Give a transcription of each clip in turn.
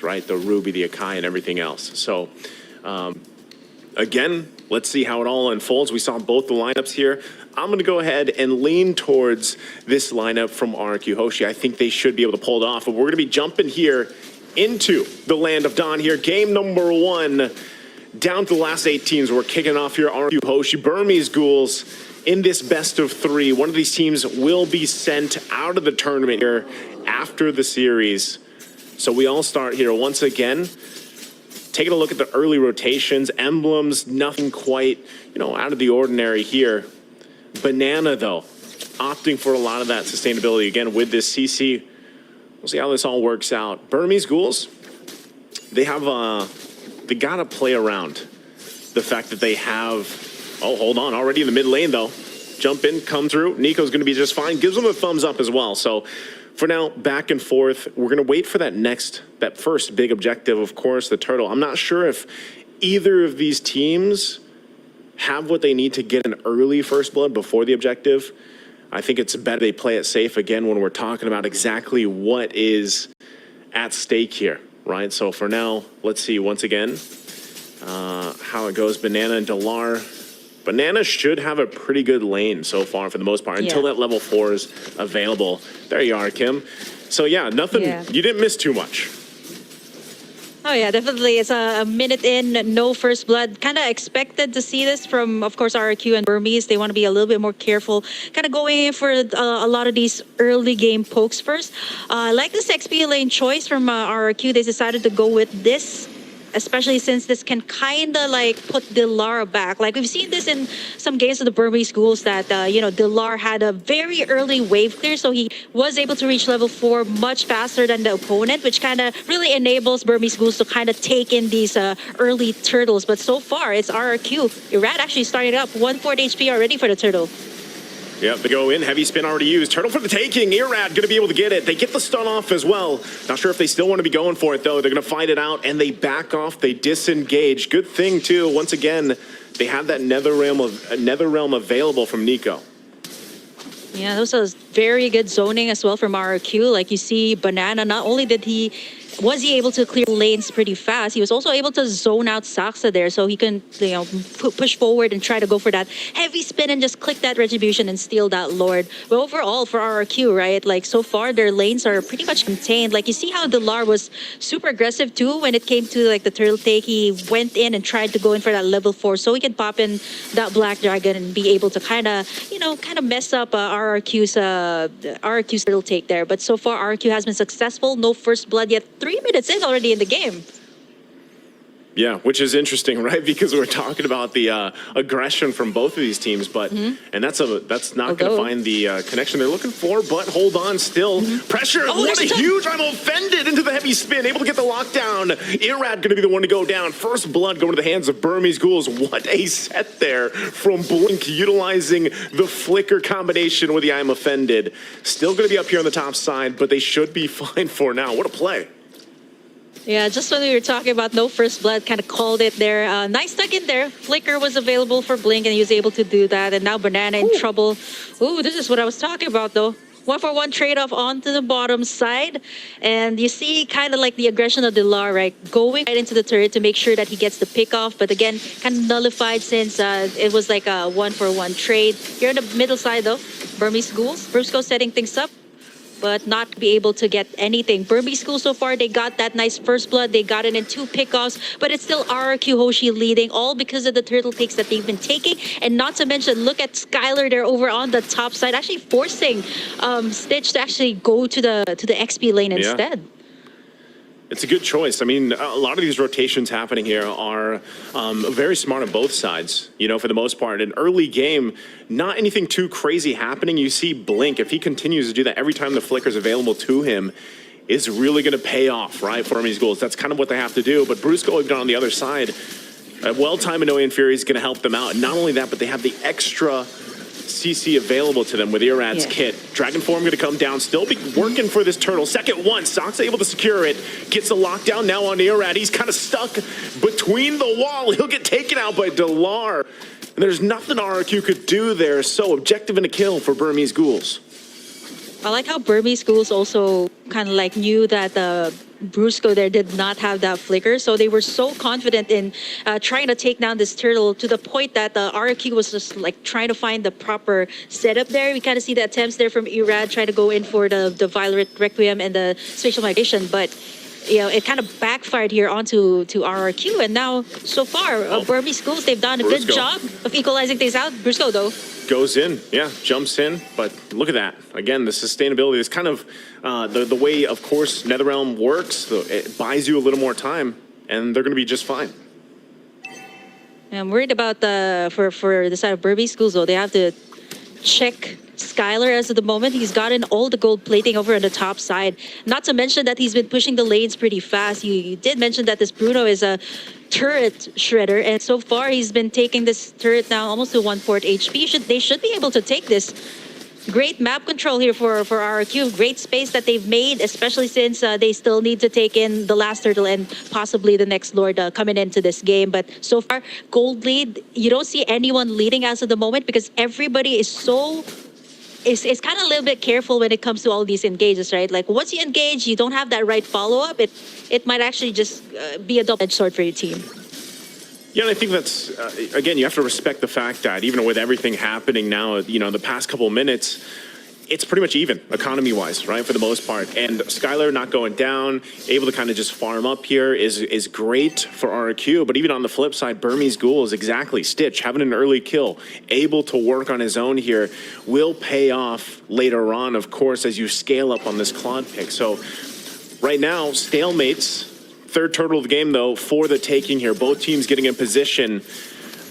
right? The Ruby, the Akai, and everything else. So, again, let's see how it all unfolds. We saw both the lineups here. I'm going to go ahead and lean towards this lineup from Rrq Hoshi. I think they should be able to pull it off. But we're going to be jumping here into the land of Dawn here. Game number 1, down to the last 8 teams. We're kicking off here. Rrq Hoshi, Burmese Ghouls in this best of 3. One of these teams will be sent out of the tournament here after the series. So we all start here once again. Taking a look at the early rotations, emblems, nothing quite, out of the ordinary here. Banana, though, opting for a lot of that sustainability again with this CC. We'll see how this all works out. Burmese Ghouls, they gotta play around the fact that they have, oh, hold on, already in the mid lane, though. Jump in, come through. Nico's gonna be just fine. Gives them a thumbs up as well. So for now, back and forth. We're gonna wait for that first big objective, of course, the turtle. I'm not sure if either of these teams have what they need to get an early first blood before the objective. I think it's better they play it safe again when we're talking about exactly what is at stake here, right? So for now, let's see once again how it goes. Banana and Delar. Banana should have a pretty good lane so far for the most part until that level 4 is available. There you are, Kim. So yeah, nothing, you didn't miss too much. Oh yeah, definitely. It's a minute in, no first blood. Kind of expected to see this from, of course, Rrq and Burmese. They want to be a little bit more careful, kind of going in for a lot of these early game pokes first. Like this XP lane choice from Rrq, they decided to go with this, especially since this can kind of like put Delar back. Like we've seen this in some games of the Burmese Ghouls that, Delar had a very early wave clear, so he was able to reach level 4 much faster than the opponent, which kind of really enables Burmese Ghouls to kind of take in these early turtles. But so far, it's Rrq. Rrq actually started up 140 HP already for the turtle. Yep, they go in, heavy spin already used. Turtle for the taking, Rrq gonna be able to get it. They get the stun off as well. Not sure if they still want to be going for it though. They're gonna fight it out and they back off, they disengage. Good thing too, once again, they have that nether realm available from Nico. Yeah, this was very good zoning as well from Rrq. Like you see, Banana, not only was he able to clear lanes pretty fast, he was also able to zone out Saksa there, so he can, push forward and try to go for that heavy spin and just click that retribution and steal that Lord. But overall, for Rrq, right, like so far their lanes are pretty much contained. Like you see how Delar was super aggressive too when it came to like the turtle take. He went in and tried to go in for that level 4 so he can pop in that Black Dragon and be able to kind of mess up Rrq's turtle take there. But so far Rrq has been successful. No first blood yet. 3 minutes in already in the game. Yeah, which is interesting, right? Because we're talking about the aggression from both of these teams, but and that's not going to find the connection they're looking for. But hold on, still pressure. Oh, what a huge! I'm offended into the heavy spin, able to get the lockdown. Rrq going to be the one to go down. First blood going to the hands of Burmese Ghouls. What a set there from Blink, utilizing the flicker combination with the I'm offended. Still going to be up here on the top side, but they should be fine for now. What a play! Yeah, just when we were talking about no first blood, kind of called it there. Nice tuck in there. Flicker was available for Blink and he was able to do that. And now Banana in trouble. Ooh, this is what I was talking about though. 1-for-1 trade-off onto the bottom side. And you see kind of like the aggression of Delar, right? Going right into the turret to make sure that he gets the pick off. But again, kind of nullified since it was like a 1-for-1 trade. Here on the middle side though, Burmese Ghouls setting things up, but not be able to get anything. Burmese Ghouls so far, they got that nice first blood. They got it in 2 pickoffs, but it's still Rrq Hoshi leading, all because of the turtle takes that they've been taking. And not to mention, look at Skylar there over on the top side, actually forcing Stitch to actually go to the XP lane instead. It's a good choice. I mean, a lot of these rotations happening here are very smart on both sides, for the most part. In early game, not anything too crazy happening. You see Blink, if he continues to do that every time the flicker's available to him, is really going to pay off, right, for Burmese Ghouls. That's kind of what they have to do. But Brusco, even on the other side, well-timed Annoying Fury is going to help them out. And not only that, but they have the extra CC available to them with Rrq's kit. Dragon Form going to come down, still be working for this turtle. Second one, Sock's able to secure it, gets the lockdown now on Rrq. He's kind of stuck between the wall. He'll get taken out by Delar. And there's nothing Rrq could do there. So objective and a kill for Burmese Ghouls. I like how Burmese Ghouls also kind of like knew that Brusco there did not have that flicker, so they were so confident in trying to take down this turtle to the point that the Rrq was just like trying to find the proper setup there. We kind of see the attempts there from Irad trying to go in for the Violet Requiem and the spatial migration, but you know, it kind of backfired here onto Rrq, and now so far Burmese Ghouls, they've done a good Brusco job of equalizing things out. Brusco though. goes in, yeah, jumps in, but look at that. Again, the sustainability is kind of the way, of course, NetherRealm works. It buys you a little more time, and they're going to be just fine. I'm worried about for the side of Burmese Ghouls, though. They have to check Skylar as of the moment. He's gotten all the gold plating over on the top side. Not to mention that he's been pushing the lanes pretty fast. You did mention that this Bruno is a turret shredder, and so far he's been taking this turret down almost to 1/4 HP. They should be able to take this. Great map control here for Rrq. Great space that they've made, especially since they still need to take in the last turtle and possibly the next Lord coming into this game. But so far, gold lead, you don't see anyone leading as of the moment because everybody is so... It's kind of a little bit careful when it comes to all these engages, right? Like once you engage, you don't have that right follow-up. It might actually just be a double-edged sword for your team. Yeah, and I think that's, again, you have to respect the fact that even with everything happening now, you know, the past couple of minutes, it's pretty much even, economy-wise, right, for the most part. And Skylar not going down, able to kind of just farm up here is great for Rrq. But even on the flip side, Burmese Ghouls, exactly, Stitch, having an early kill, able to work on his own here, will pay off later on, of course, as you scale up on this Claude pick. So right now, stalemates. Third turtle of the game, though, for the taking here. Both teams getting in position.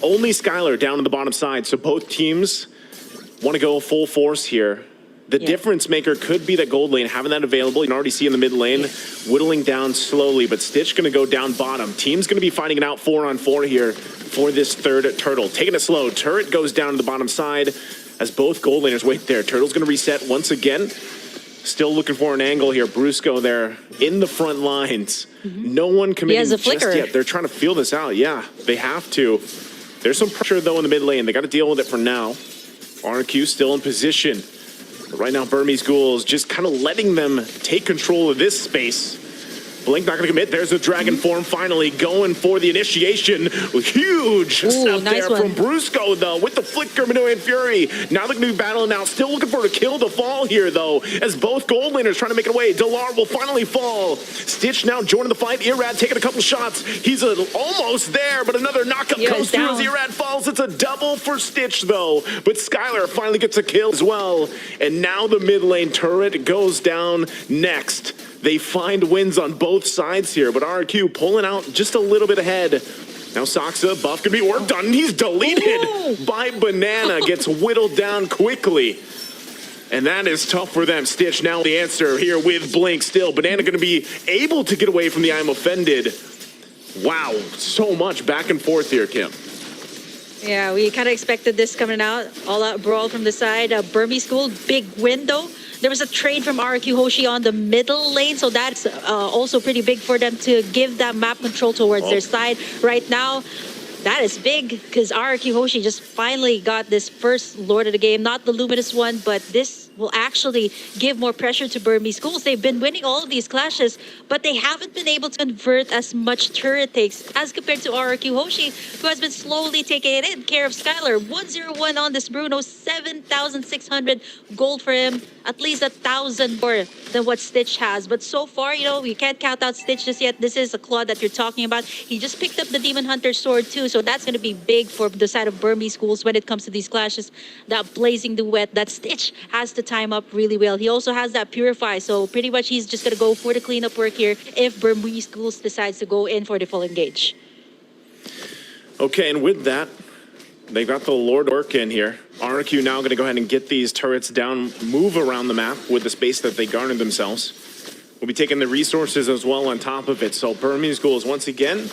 Only Skylar down on the bottom side, so both teams want to go full force here. The difference maker could be that gold lane, having that available. You can already see in the mid lane, whittling down slowly, but Stitch going to go down bottom. Team's going to be fighting it out 4-on-4 here for this third turtle. Taking it slow. Turret goes down to the bottom side as both gold laners wait there. Turtle's going to reset once again. Still looking for an angle here. Brusco there in the front lines. No one committing just yet. They're trying to feel this out. Yeah, they have to. There's some pressure, though, in the mid lane. They got to deal with it for now. Rrq still in position. But right now, Burmese Ghouls just kind of letting them take control of this space. Blink not going to commit. There's the dragon form finally going for the initiation. Huge stuff there from Brusco, though, with the flicker, Manu and Fury. Now they're going to be battling out. Still looking for a kill to fall here, though, as both gold laners trying to make it away. Delar will finally fall. Stitch now joining the fight. Irad taking a couple shots. He's almost there, but another knockup goes through as Irad falls. It's a double for Stitch, though. But Skylar finally gets a kill as well. And now the mid lane turret goes down next. They find wins on both sides here, but Rrq pulling out just a little bit ahead. Now Saksa, buff can be worked on, and he's deleted by Banana. Gets whittled down quickly. And that is tough for them. Stitch now the answer here with Blink still. Banana going to be able to get away from the I'm offended. Wow, so much back and forth here, Kim. Yeah, we kind of expected this coming out. All out brawl from the side. Burmese Ghouls, big window. There was a trade from Rrq Hoshi on the middle lane, so that's also pretty big for them to give that map control towards their side. Right now, that is big because Rrq Hoshi just finally got this first Lord of the game. Not the Luminous one, but this will actually give more pressure to Burmese Ghouls. They've been winning all of these clashes, but they haven't been able to convert as much turret takes as compared to Rrq Hoshi, who has been slowly taking it in. Care of Skylar, 101 on this Bruno, 7,600 gold for him, at least 1,000 more than what Stitch has. But so far, you know, we can't count out Stitch just yet. This is a Claude that you're talking about. He just picked up the Demon Hunter sword too, so that's going to be big for the side of Burmese Ghouls when it comes to these clashes. That blazing duet that Stitch has to time up really well. He also has that Purify, so pretty much he's just going to go for the cleanup work here if Burmese Ghouls decides to go in for the full engage. Okay, and with that, they got the Lord work in here. Rrq now going to go ahead and get these turrets down, move around the map with the space that they garnered themselves. We'll be taking the resources as well on top of it. So Burmese Ghouls once again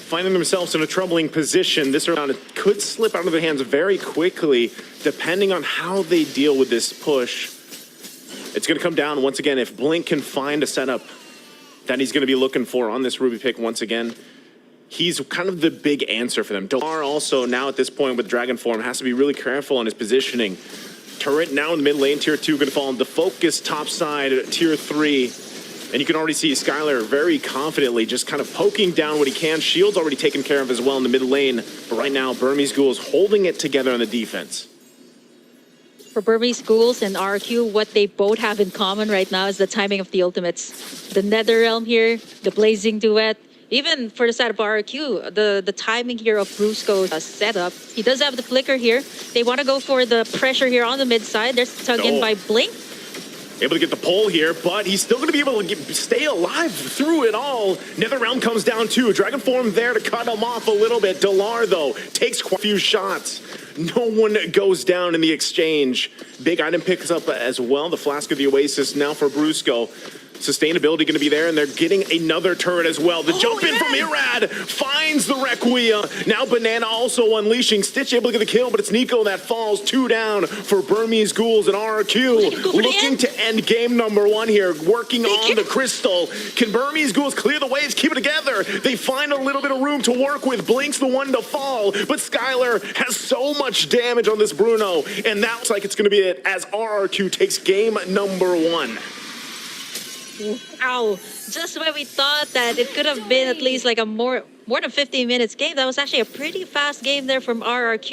finding themselves in a troubling position. This round it could slip out of their hands very quickly, depending on how they deal with this push. It's going to come down once again if Blink can find a setup that he's going to be looking for on this Ruby pick once again. He's kind of the big answer for them. Delar also now at this point with Dragon Form has to be really careful on his positioning. turret now in the mid lane. Tier 2 going to fall into focus top side, Tier 3. And you can already see Skylar very confidently just kind of poking down what he can. Shield's already taken care of as well in the mid lane. But right now, Burmese Ghouls holding it together on the defense. For Burmese Ghouls and Rrq, what they both have in common right now is the timing of the ultimates. The Netherrealm here, the Blazing Duet. Even for the side of Rrq, the timing here of Brusco's setup. He does have the flicker here. They want to go for the pressure here on the mid side. There's tug in by Blink. Able to get the pull here, but he's still going to be able to stay alive through it all. Netherrealm comes down too. Dragon Form there to cut him off a little bit. Delar, though, takes quite a few shots. No one goes down in the exchange. Big item picks up as well. The Flask of the Oasis now for Brusco. Sustainability going to be there, and they're getting another turret as well. The jump in from Irad finds the Rrq. Now Banana also unleashing. Stitch able to get the kill, but it's Nico that falls. 2 down for Burmese Ghouls and Rrq. Looking to end game number 1 here, working on the crystal. Can Burmese Ghouls clear the waves, keep it together? They find a little bit of room to work with. Blink's the one to fall, but Skylar has so much damage on this Bruno, and that looks like it's going to be it as Rrq takes game number 1. Wow, just when we thought that it could have been at least like a more than 15 minutes game, that was actually a pretty fast game there from Rrq.